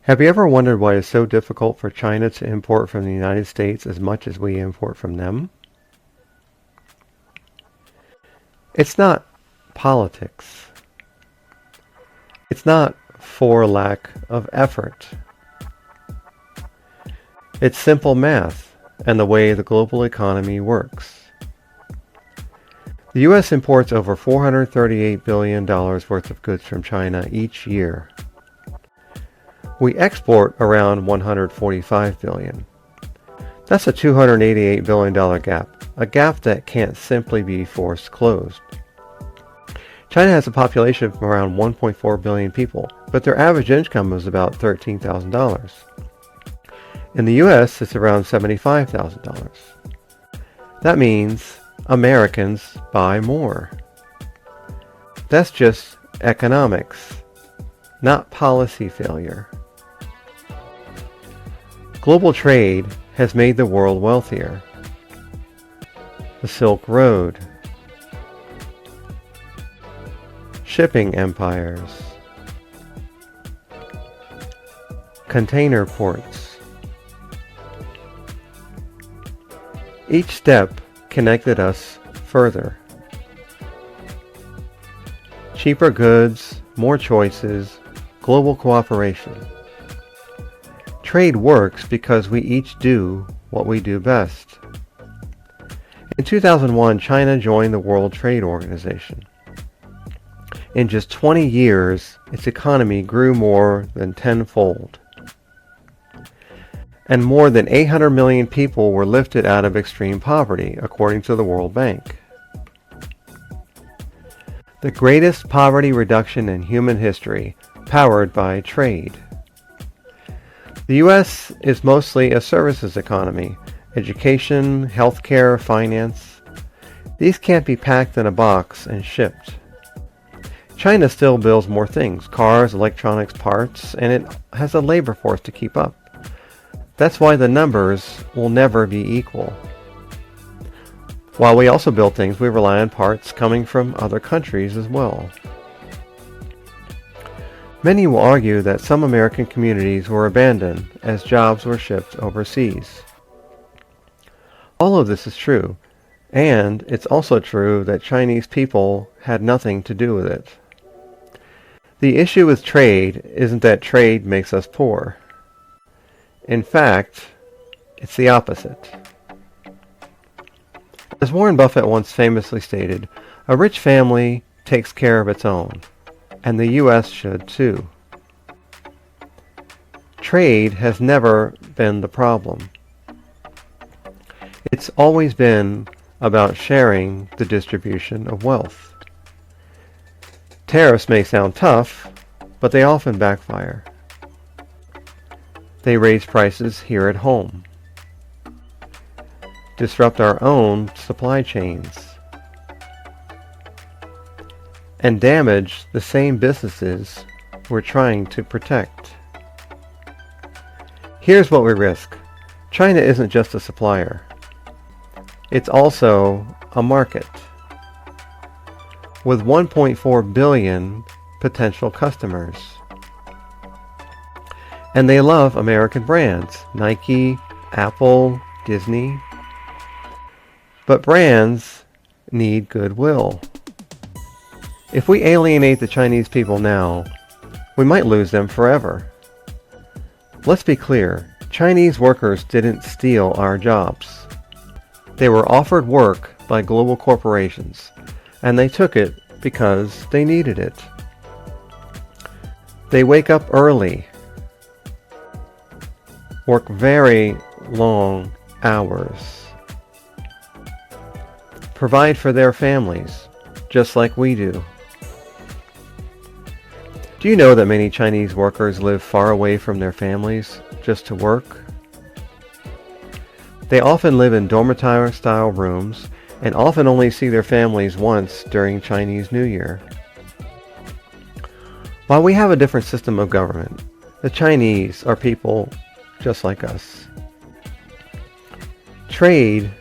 Have you ever wondered why it's so difficult for China to import from the United States as much as we import from them? It's not politics. It's not for lack of effort. It's simple math and the way the global economy works. The U.S. imports over $438 billion worth of goods from China each year. We export around $145 billion. That's a $288 billion gap, a gap that can't simply be forced closed. China has a population of around 1.4 billion people, but their average income is about $13,000. In the U.S., it's around $75,000. That means Americans buy more. That's just economics, not policy failure. Global trade has made the world wealthier. The Silk Road, shipping empires, container ports. Each step connected us further. Cheaper goods, more choices, global cooperation. Trade works because we each do what we do best. In 2001, China joined the World Trade Organization. In just 20 years, its economy grew more than tenfold. And more than 800 million people were lifted out of extreme poverty, according to the World Bank. The greatest poverty reduction in human history, powered by trade. The U.S. is mostly a services economy: education, healthcare, finance. These can't be packed in a box and shipped. China still builds more things: cars, electronics, parts, and it has a labor force to keep up. That's why the numbers will never be equal. While we also build things, we rely on parts coming from other countries as well. Many will argue that some American communities were abandoned as jobs were shipped overseas. All of this is true, and it's also true that Chinese people had nothing to do with it. The issue with trade isn't that trade makes us poor. In fact, it's the opposite. As Warren Buffett once famously stated, a rich family takes care of its own, and the U.S. should too. Trade has never been the problem. It's always been about sharing the distribution of wealth. Tariffs may sound tough, but they often backfire. They raise prices here at home, disrupt our own supply chains, and damage the same businesses we're trying to protect. Here's what we risk. China isn't just a supplier. It's also a market with 1.4 billion potential customers. And they love American brands: Nike, Apple, Disney. But brands need goodwill. If we alienate the Chinese people now, we might lose them forever. Let's be clear, Chinese workers didn't steal our jobs. They were offered work by global corporations, and they took it because they needed it. They wake up early, work very long hours, provide for their families, just like we do. Do you know that many Chinese workers live far away from their families just to work? They often live in dormitory-style rooms and often only see their families once during Chinese New Year. While we have a different system of government, the Chinese are people just like us. Trade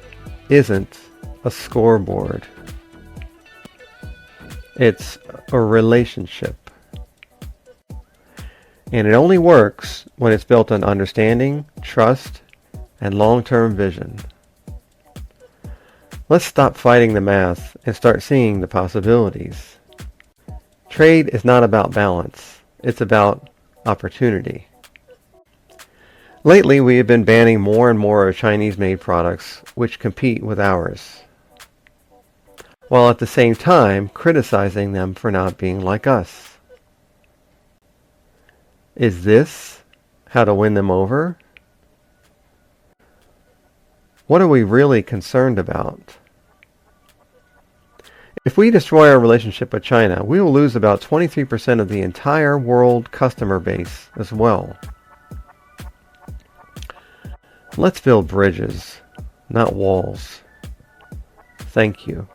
isn't a scoreboard. It's a relationship. And it only works when it's built on understanding, trust, and long-term vision. Let's stop fighting the math and start seeing the possibilities. Trade is not about balance. It's about opportunity. Lately, we have been banning more and more of Chinese-made products which compete with ours, while at the same time criticizing them for not being like us. Is this how to win them over? What are we really concerned about? If we destroy our relationship with China, we will lose about 23% of the entire world customer base as well. Let's build bridges, not walls. Thank you.